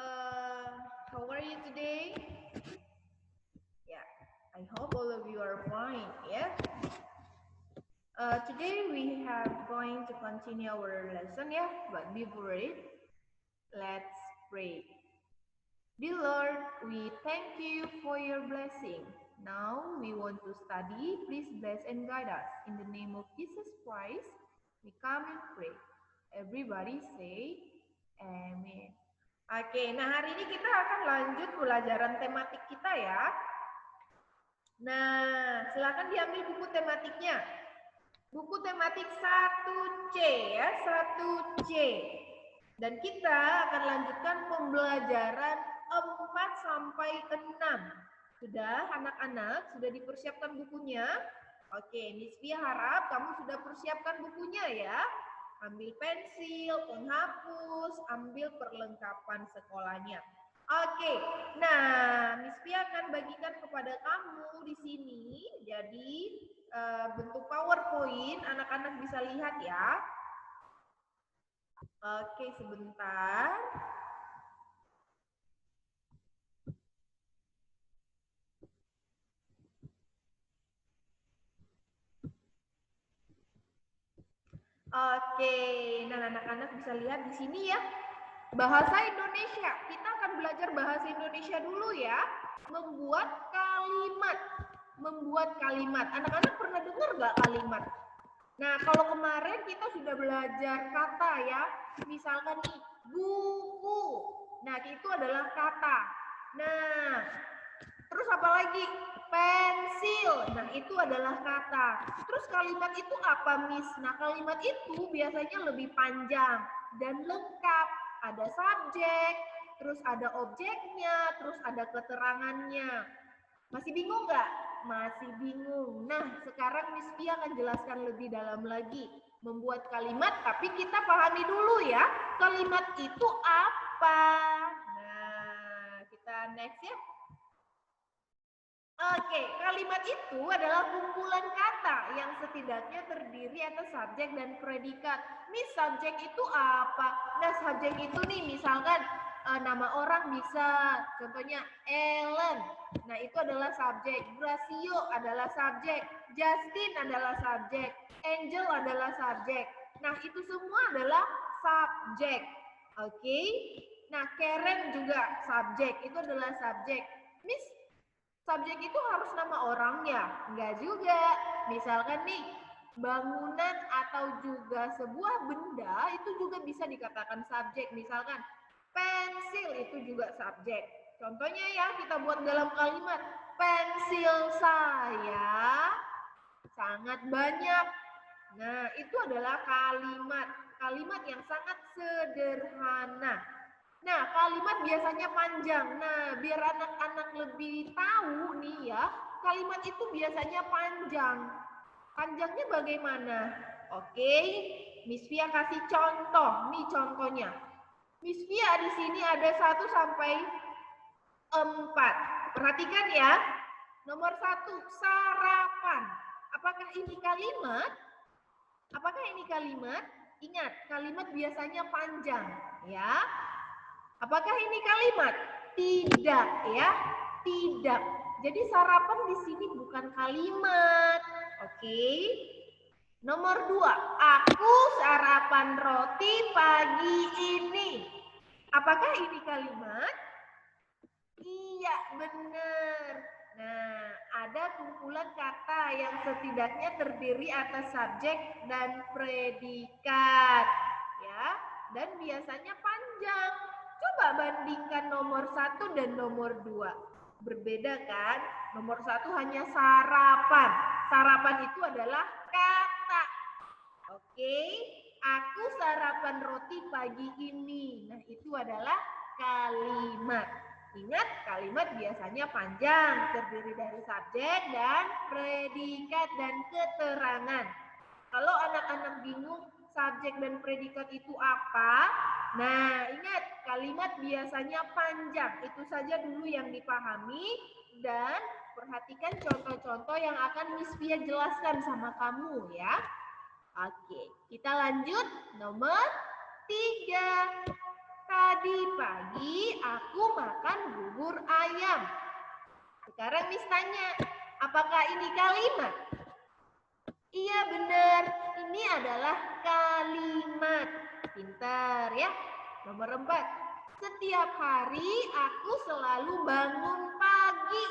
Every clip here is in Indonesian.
How are you today? Yeah, I hope all of you are fine. Yeah. Today we have going to continue our lesson. Yeah, but before it, let's pray. Dear Lord, we thank you for your blessing. Now we want to study. Please bless and guide us. In the name of Jesus Christ, we come and pray. Everybody say, Amen. Oke, nah hari ini kita akan lanjut pelajaran tematik kita ya. Nah, silakan diambil buku tematiknya. Buku tematik 1C ya, 1C. Dan kita akan lanjutkan pembelajaran 4 sampai 6. Sudah anak-anak, sudah dipersiapkan bukunya? Oke, Miss Pia harap kamu sudah persiapkan bukunya ya. Ambil pensil, penghapus, ambil perlengkapan sekolahnya. Oke, nah Miss Pia akan bagikan kepada kamu di sini. Jadi bentuk PowerPoint, anak-anak bisa lihat ya. Oke, sebentar. Oke, nah anak-anak bisa lihat di sini ya. Bahasa Indonesia, kita akan belajar bahasa Indonesia dulu ya. Membuat kalimat. Membuat kalimat. Anak-anak pernah dengar nggak kalimat? Nah, kalau kemarin kita sudah belajar kata ya. Misalkan nih, buku. Nah, itu adalah kata. Nah, terus apa lagi? Pensil. Nah, itu adalah kata. Terus kalimat itu apa, Miss? Nah, kalimat itu biasanya lebih panjang dan lengkap. Ada subjek, terus ada objeknya, terus ada keterangannya. Masih bingung nggak? Masih bingung. Nah, sekarang Miss Pia akan jelaskan lebih dalam lagi. Membuat kalimat, tapi kita pahami dulu ya. Kalimat itu apa? Nah, kita next ya. Oke, kalimat itu adalah kumpulan kata yang setidaknya terdiri atas subjek dan predikat. Nih, subjek itu apa? Nah, subjek itu nih misalkan nama orang bisa, contohnya Ellen. Nah, itu adalah subjek. Gracio adalah subjek. Justin adalah subjek. Angel adalah subjek. Nah, itu semua adalah subjek. Oke. Nah, Karen juga subjek. Itu adalah subjek. Miss, subjek itu harus nama orangnya? Enggak juga. Misalkan nih, bangunan atau juga sebuah benda itu juga bisa dikatakan subjek. Misalkan pensil itu juga subjek. Contohnya ya, kita buat dalam kalimat. Pensil saya sangat banyak. Nah, itu adalah kalimat. Kalimat yang sangat sederhana. Nah, kalimat biasanya panjang. Nah, biar anak-anak lebih tahu nih ya, kalimat itu biasanya panjang. Panjangnya bagaimana? Oke, Miss Fia kasih contoh. Nih contohnya. Miss Fia di sini ada 1 sampai 4. Perhatikan ya. Nomor 1, sarapan. Apakah ini kalimat? Apakah ini kalimat? Ingat, kalimat biasanya panjang, ya. Apakah ini kalimat? Tidak ya, tidak. Jadi sarapan di sini bukan kalimat. Oke. Nomor 2, aku sarapan roti pagi ini. Apakah ini kalimat? Iya, benar. Nah, ada kumpulan kata yang setidaknya terdiri atas subjek dan predikat. Ya, dan biasanya panjang. Coba bandingkan nomor 1 dan nomor 2. Berbeda kan? Nomor 1 hanya sarapan. Sarapan itu adalah kata. Oke, aku sarapan roti pagi ini. Nah, itu adalah kalimat. Ingat, kalimat biasanya panjang, terdiri dari subjek dan predikat dan keterangan. Kalau anak-anak bingung subjek dan predikat itu apa? Nah, ingat, kalimat biasanya panjang. Itu saja dulu yang dipahami dan perhatikan contoh-contoh yang akan Miss Pia jelaskan sama kamu ya. Oke, kita lanjut nomor 3. Tadi pagi aku makan bubur ayam. Sekarang Miss tanya, apakah ini kalimat? Iya benar, ini adalah kalimat. Pintar ya. Nomor 4. Setiap hari aku selalu bangun pagi.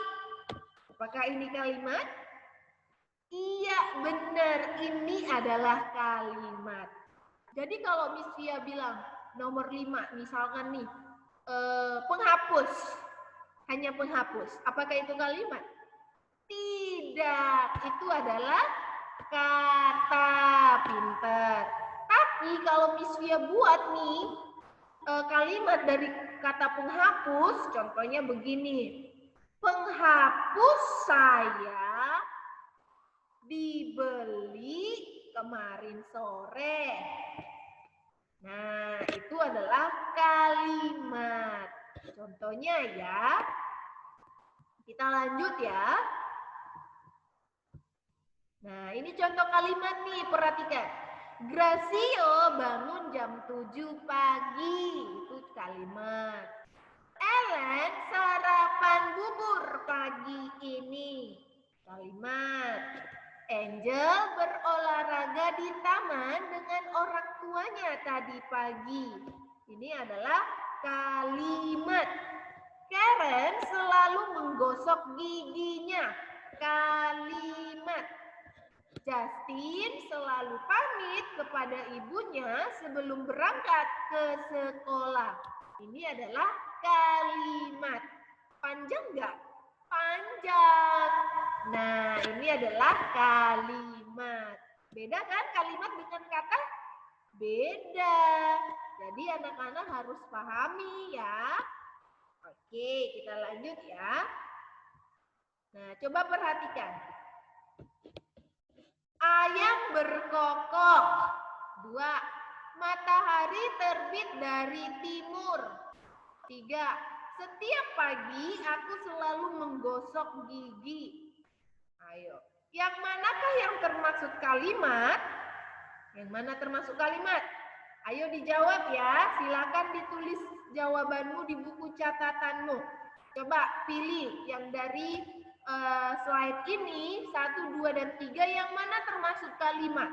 Apakah ini kalimat? Iya benar, ini adalah kalimat. Jadi kalau Miss Fia bilang nomor 5, misalkan nih, penghapus. Hanya penghapus. Apakah itu kalimat? Tidak, itu adalah kata. Pintar. Tapi kalau Miss Fia buat nih kalimat dari kata penghapus, contohnya begini. Penghapus saya dibeli kemarin sore. Nah, itu adalah kalimat. Contohnya ya. Kita lanjut ya. Nah, ini contoh kalimat nih, perhatikan. Gracio bangun jam 7 pagi. Itu kalimat. Ellen sarapan bubur pagi ini. Kalimat. Angel berolahraga di taman dengan orang tuanya tadi pagi. Ini adalah kalimat. Karen selalu menggosok giginya. Kalimat. Justin selalu pamit kepada ibunya sebelum berangkat ke sekolah. Ini adalah kalimat. Panjang nggak? Panjang. Nah, ini adalah kalimat. Beda kan kalimat dengan kata? Beda. Jadi anak-anak harus pahami ya. Oke, kita lanjut ya. Nah, coba perhatikan. Ayam berkokok. 2. Matahari terbit dari timur. 3. Setiap pagi aku selalu menggosok gigi. Ayo, yang manakah yang termasuk kalimat? Yang mana termasuk kalimat? Ayo dijawab ya. Silakan ditulis jawabanmu di buku catatanmu. Coba pilih yang dari slide ini 1, 2, dan 3 yang mana termasuk kalimat.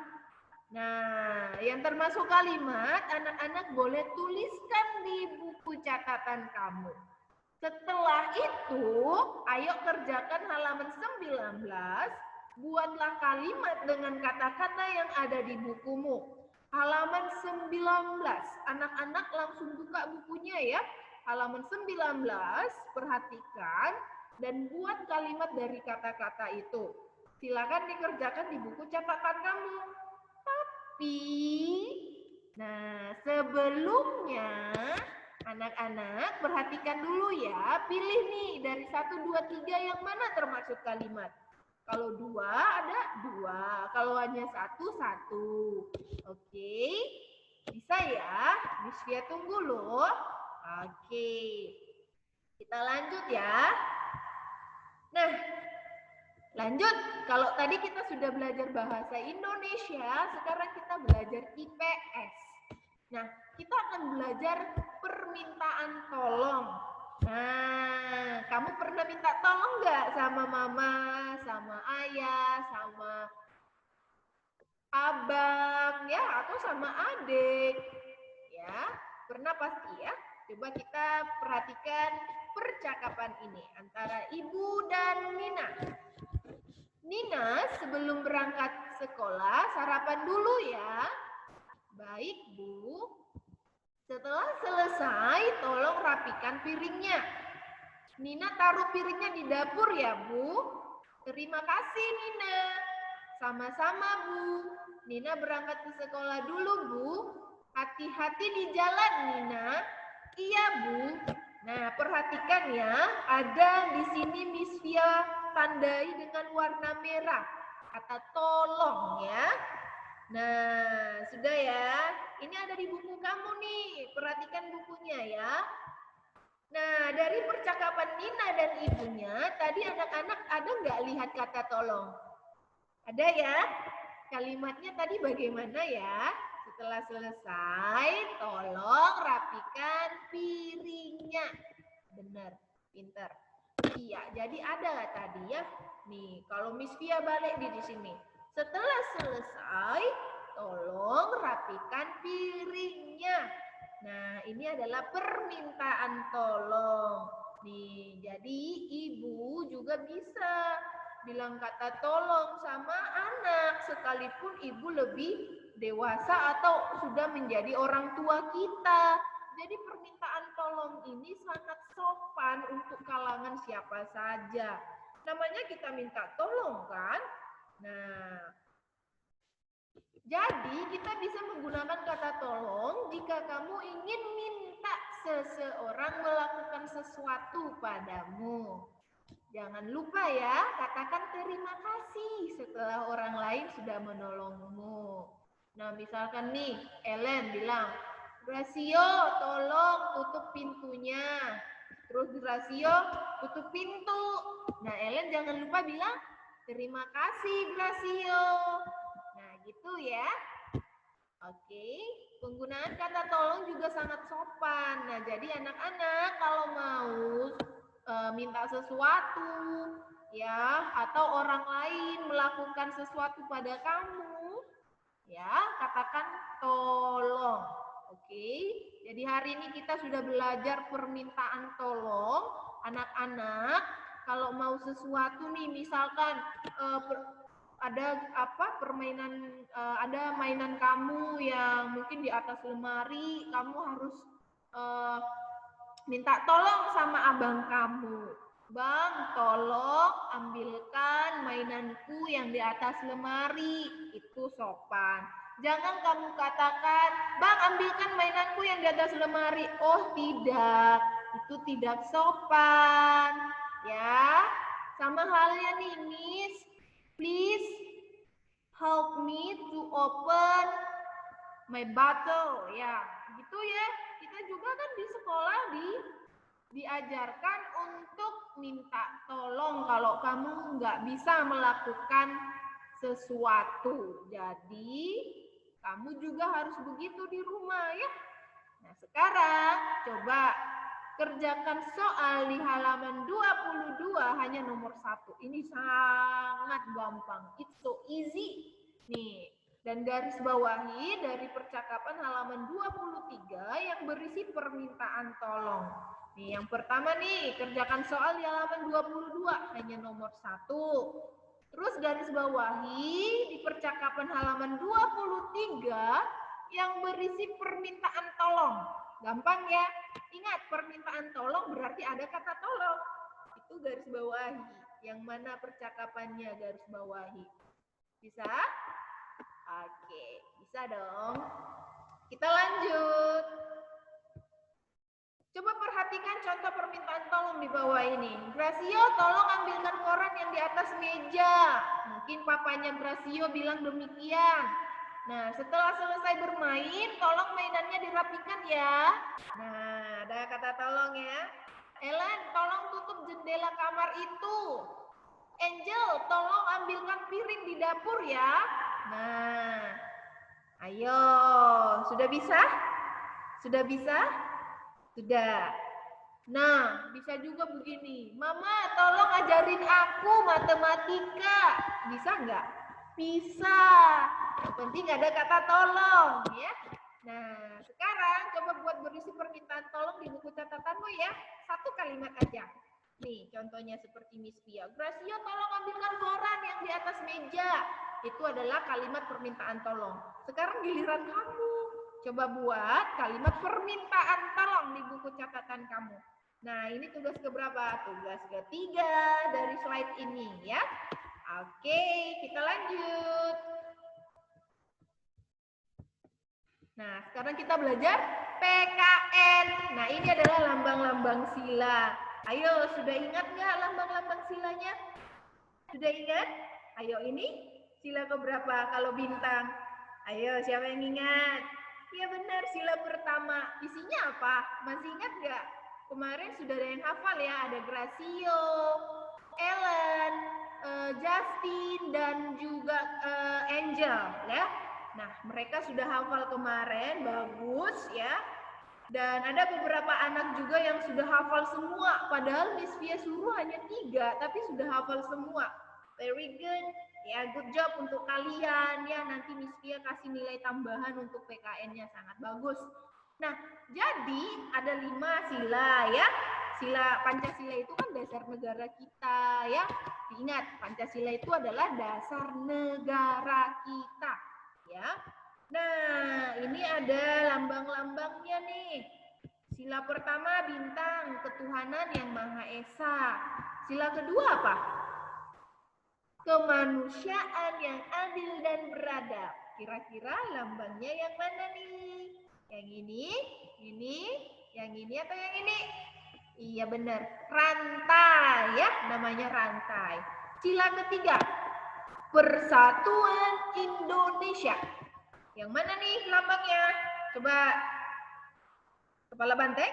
Nah, yang termasuk kalimat anak-anak boleh tuliskan di buku catatan kamu. Setelah itu, ayo kerjakan halaman 19, buatlah kalimat dengan kata-kata yang ada di bukumu. Halaman 19, anak-anak langsung buka bukunya ya. Halaman 19, perhatikan dan buat kalimat dari kata-kata itu. Silakan dikerjakan di buku catatan kamu. Tapi, nah sebelumnya anak-anak perhatikan dulu ya. Pilih nih dari 1, 2, 3 yang mana termasuk kalimat. Kalau 2 ada 2. Kalau hanya 1, 1. Oke. Bisa ya? Miss Fia tunggu loh. Oke. Kita lanjut ya. Nah, lanjut. Kalau tadi kita sudah belajar bahasa Indonesia, sekarang kita belajar IPS. Nah, kita akan belajar permintaan tolong. Nah, kamu pernah minta tolong nggak sama mama, sama ayah, sama abang, ya, atau sama adik? Ya, pernah pasti ya. Coba kita perhatikan percakapan ini antara Ibu dan Nina. Nina, sebelum berangkat sekolah, sarapan dulu ya. Baik, Bu. Setelah selesai, tolong rapikan piringnya. Nina taruh piringnya di dapur ya, Bu. Terima kasih, Nina. Sama-sama, Bu. Nina berangkat ke sekolah dulu, Bu. Hati-hati di jalan, Nina. Iya, Bu. Nah, perhatikan ya. Ada di sini Miss Fia tandai dengan warna merah. Kata tolong ya. Nah, sudah ya. Ini ada di buku kamu nih. Perhatikan bukunya ya. Nah, dari percakapan Nina dan ibunya, tadi anak-anak ada nggak lihat kata tolong? Ada ya? Kalimatnya tadi bagaimana ya? setelah selesai, tolong rapikan piringnya. Benar, pinter. Iya, jadi ada tadi ya. Nih, kalau Miss Via balik di sini. Setelah selesai, tolong rapikan piringnya. Nah, ini adalah permintaan tolong. Nih, jadi ibu juga bisa bilang kata tolong sama anak sekalipun ibu lebih dewasa atau sudah menjadi orang tua kita. Jadi permintaan tolong ini sangat sopan untuk kalangan siapa saja. Namanya kita minta tolong kan? Nah, jadi kita bisa menggunakan kata tolong jika kamu ingin minta seseorang melakukan sesuatu padamu. Jangan lupa ya, katakan terima kasih setelah orang lain sudah menolongmu. Nah, misalkan nih, Ellen bilang, Gracio, tolong tutup pintunya. Terus Gracio, tutup pintu. Nah, Ellen jangan lupa bilang, terima kasih Gracio. Nah, gitu ya. Oke, penggunaan kata tolong juga sangat sopan. Nah, jadi anak-anak kalau mau minta sesuatu ya atau orang lain melakukan sesuatu pada kamu ya katakan tolong. Oke, jadi hari ini kita sudah belajar permintaan tolong. Anak-anak kalau mau sesuatu nih misalkan ada permainan ada mainan kamu yang mungkin di atas lemari, kamu harus minta tolong sama abang kamu. Bang, tolong ambilkan mainanku yang di atas lemari. Itu sopan. Jangan kamu katakan, Bang, ambilkan mainanku yang di atas lemari. Oh, tidak. Itu tidak sopan. Ya, sama halnya nih, Miss. Please help me to open my bottle. Ya, gitu ya. Kita juga kan di sekolah diajarkan untuk minta tolong kalau kamu nggak bisa melakukan sesuatu. Jadi, kamu juga harus begitu di rumah ya. Nah, sekarang coba kerjakan soal di halaman 22 hanya nomor 1. Ini sangat gampang. It's so easy. Nih, dan garis bawahi dari percakapan halaman 23 yang berisi permintaan tolong. Nih, yang pertama nih, kerjakan soal di halaman 22, hanya nomor 1. Terus garis bawahi di percakapan halaman 23 yang berisi permintaan tolong. Gampang ya? Ingat, permintaan tolong berarti ada kata tolong. Itu garis bawahi. Yang mana percakapannya garis bawahi? Bisa? Oke, bisa dong. Kita lanjut. Coba perhatikan contoh permintaan tolong di bawah ini. Gracio, tolong ambilkan koran yang di atas meja. Mungkin papanya Gracio bilang demikian. Nah, setelah selesai bermain, tolong mainannya dirapikan ya. Nah, ada kata tolong ya. Ellen, tolong tutup jendela kamar itu. Angel, tolong ambilkan piring di dapur ya. Nah, ayo, sudah bisa? Sudah bisa? Sudah. Nah, bisa juga begini. Mama, tolong ajarin aku matematika. Bisa nggak? Bisa. Yang penting ada kata tolong, ya. Nah, sekarang coba buat berisi permintaan tolong di buku catatanmu ya. 1 kalimat aja. Nih, contohnya seperti Miss Pia. Gracio, tolong ambilkan koran yang di atas meja. Itu adalah kalimat permintaan tolong. Sekarang giliran kamu. Coba buat kalimat permintaan tolong di buku catatan kamu. Nah, ini tugas keberapa? Tugas ketiga dari slide ini ya. Oke, kita lanjut. Nah, sekarang kita belajar PKN. Nah, ini adalah lambang-lambang sila. Ayo, sudah ingat nggak lambang-lambang silanya? Sudah ingat? Ayo, ini sila keberapa kalau bintang? Ayo, siapa yang ingat? Iya benar, sila pertama. Isinya apa? Masih ingat nggak? Kemarin sudah ada yang hafal ya, ada Gracio, Ellen, Justin, dan juga Angel ya. Nah, mereka sudah hafal kemarin, bagus ya. Dan ada beberapa anak juga yang sudah hafal semua, padahal Miss Fia suruh hanya 3, tapi sudah hafal semua. Very good, ya good job untuk kalian ya. Nanti Miss Fia kasih nilai tambahan untuk PKN-nya, sangat bagus. Nah, jadi ada 5 sila ya. Sila Pancasila itu kan dasar negara kita ya. Diingat, Pancasila itu adalah dasar negara kita ya. Nah, ini ada lambang-lambangnya nih. Sila pertama bintang, ketuhanan yang Maha Esa. Sila kedua apa? Kemanusiaan yang adil dan beradab. Kira-kira lambangnya yang mana nih? Yang ini, yang ini atau yang ini? Iya benar, rantai ya, namanya rantai. Sila ketiga, Persatuan Indonesia. Yang mana nih lambangnya? Coba. Kepala banteng?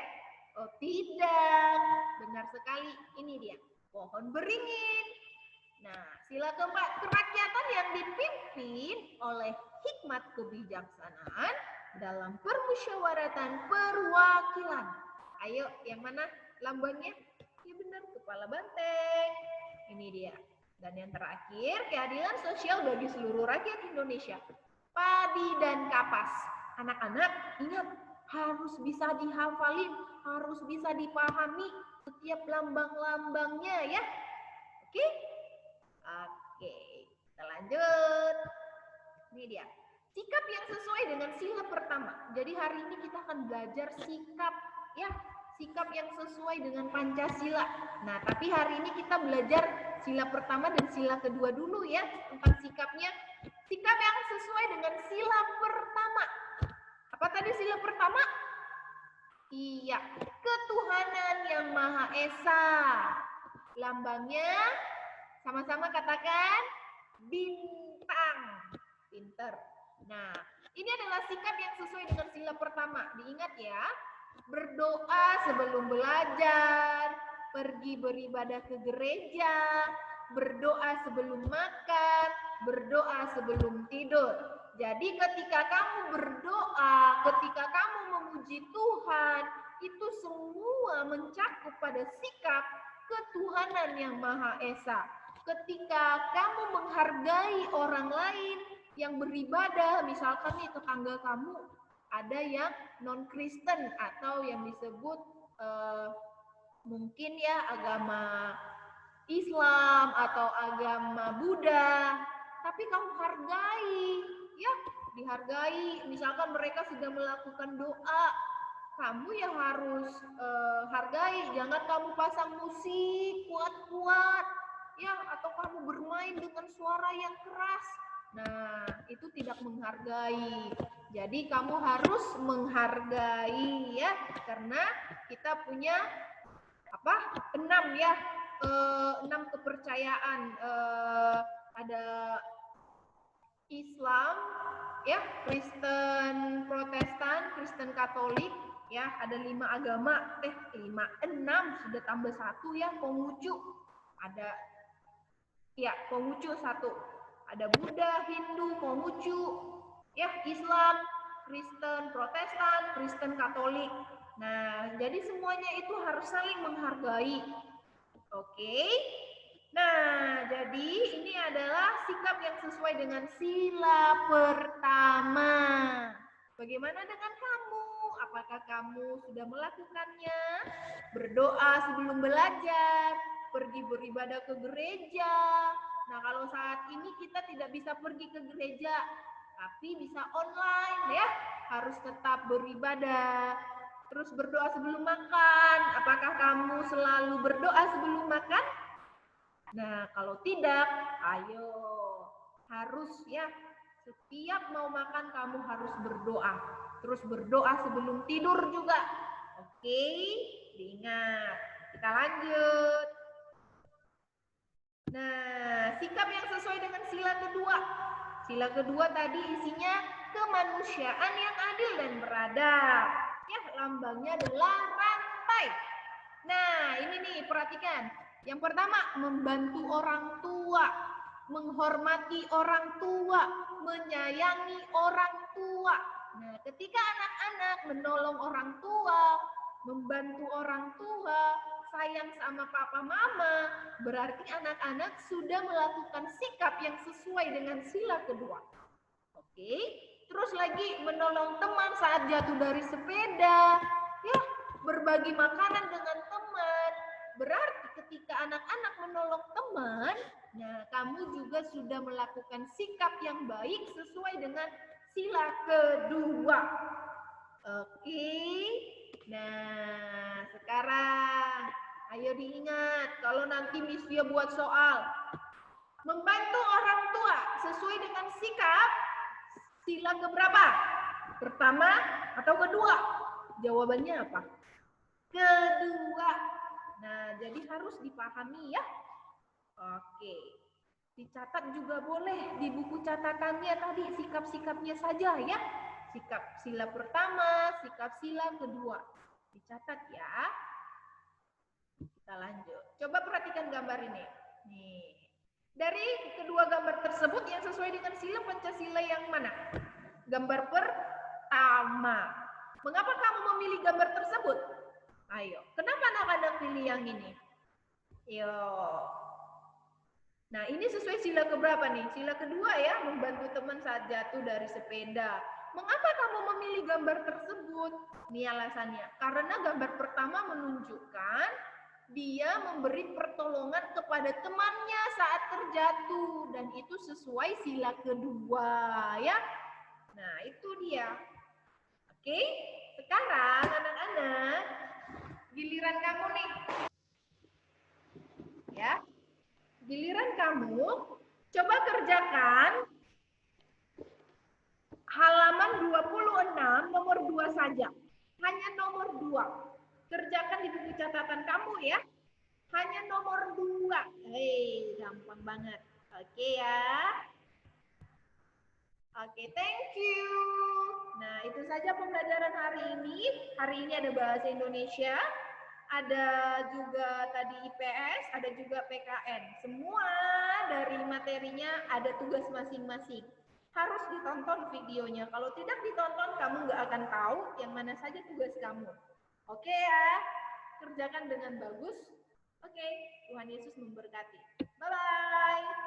Oh tidak, benar sekali. Ini dia, pohon beringin. Nah, sila keempat, kerakyatan yang dipimpin oleh hikmat kebijaksanaan dalam permusyawaratan perwakilan. Ayo, yang mana lambangnya? Ya benar, kepala banteng. Ini dia. Dan yang terakhir, keadilan sosial bagi seluruh rakyat Indonesia. Padi dan kapas. Anak-anak, ingat, harus bisa dihafalin, harus bisa dipahami setiap lambang-lambangnya ya. Oke? Oke, kita lanjut. Ini dia. Sikap yang sesuai dengan sila pertama. Jadi hari ini kita akan belajar sikap ya, sikap yang sesuai dengan Pancasila. Nah, tapi hari ini kita belajar sila pertama dan sila kedua dulu ya, tentang sikapnya. Sikap yang sesuai dengan sila pertama. Apa tadi sila pertama? Iya, ketuhanan yang Maha Esa. Lambangnya sama-sama katakan bintang. Pinter. Nah, ini adalah sikap yang sesuai dengan sila pertama. Diingat ya, berdoa sebelum belajar, pergi beribadah ke gereja, berdoa sebelum makan, berdoa sebelum tidur. Jadi ketika kamu berdoa, ketika kamu memuji Tuhan, itu semua mencakup pada sikap ketuhanan yang Maha Esa. Ketika kamu menghargai orang lain yang beribadah, misalkan nih tetangga kamu ada yang non-Kristen atau yang disebut mungkin ya agama Islam atau agama Buddha, tapi kamu hargai, ya dihargai. Misalkan mereka sudah melakukan doa, kamu yang harus hargai. Jangan kamu pasang musik kuat-kuat, ya, atau kamu bermain dengan suara yang keras. Nah, itu tidak menghargai. Jadi kamu harus menghargai ya, karena kita punya apa? 6 ya. 6 kepercayaan, ada Islam ya, Kristen Protestan, Kristen Katolik ya, ada 5 agama, 6 sudah tambah 1 ya, Konghucu ada ya, Konghucu 1, ada Buddha, Hindu, Konghucu ya, Islam, Kristen Protestan, Kristen Katolik. Nah, jadi semuanya itu harus saling menghargai. Oke. Nah, jadi ini adalah sikap yang sesuai dengan sila pertama. Bagaimana dengan kamu? Apakah kamu sudah melakukannya? Berdoa sebelum belajar, pergi beribadah ke gereja. Nah, kalau saat ini kita tidak bisa pergi ke gereja, tapi bisa online ya. Harus tetap beribadah. Terus berdoa sebelum makan. Apakah kamu selalu berdoa sebelum makan? Nah, kalau tidak, ayo. Harus ya. Setiap mau makan kamu harus berdoa. Terus berdoa sebelum tidur juga. Oke, diingat. Kita lanjut. Nah, sikap yang sesuai dengan sila kedua. Sila kedua tadi isinya kemanusiaan yang adil dan beradab. Ya, lambangnya adalah rantai. Nah, ini nih, perhatikan. Yang pertama, membantu orang tua. menghormati orang tua, menyayangi orang tua. Nah, ketika anak-anak menolong orang tua, membantu orang tua, sayang sama papa mama, berarti anak-anak sudah melakukan sikap yang sesuai dengan sila kedua. Oke, terus lagi menolong teman saat jatuh dari sepeda, ya, berbagi makanan dengan teman. Berarti ketika anak-anak menolong teman, nah kamu juga sudah melakukan sikap yang baik sesuai dengan sila kedua. Oke, nah sekarang ayo diingat kalau nanti Miss Via buat soal. Membantu orang tua sesuai dengan sikap sila keberapa? Pertama atau kedua? Jawabannya apa? Kedua. Nah, jadi harus dipahami ya. Oke. Dicatat juga boleh di buku catatannya tadi sikap-sikapnya saja ya. Sikap sila pertama, sikap sila kedua. Dicatat ya. Kita lanjut. Coba perhatikan gambar ini. Nih. Dari kedua gambar tersebut yang sesuai dengan sila Pancasila yang mana? Gambar pertama. Mengapa kamu memilih gambar tersebut? Ayo, kenapa anak-anak pilih yang ini? Yo. Nah, ini sesuai sila keberapa nih? Sila kedua ya, membantu teman saat jatuh dari sepeda. Mengapa kamu memilih gambar tersebut? Ini alasannya. Karena gambar pertama menunjukkan dia memberi pertolongan kepada temannya saat terjatuh. Dan itu sesuai sila kedua ya. Nah, itu dia. Oke, sekarang anak-anak, giliran kamu nih. Ya, giliran kamu, coba kerjakan halaman 26 nomor 2 saja. Hanya nomor 2. Kerjakan di buku catatan kamu ya. Hanya nomor 2. Hei, gampang banget. Oke ya. Oke, thank you. Nah, itu saja pembelajaran hari ini. Hari ini ada bahasa Indonesia, ada juga tadi IPS, ada juga PKN. Semua dari materinya ada tugas masing-masing. Harus ditonton videonya. Kalau tidak ditonton, kamu nggak akan tahu yang mana saja tugas kamu. Oke ya, kerjakan dengan bagus. Oke, Tuhan Yesus memberkati. Bye-bye.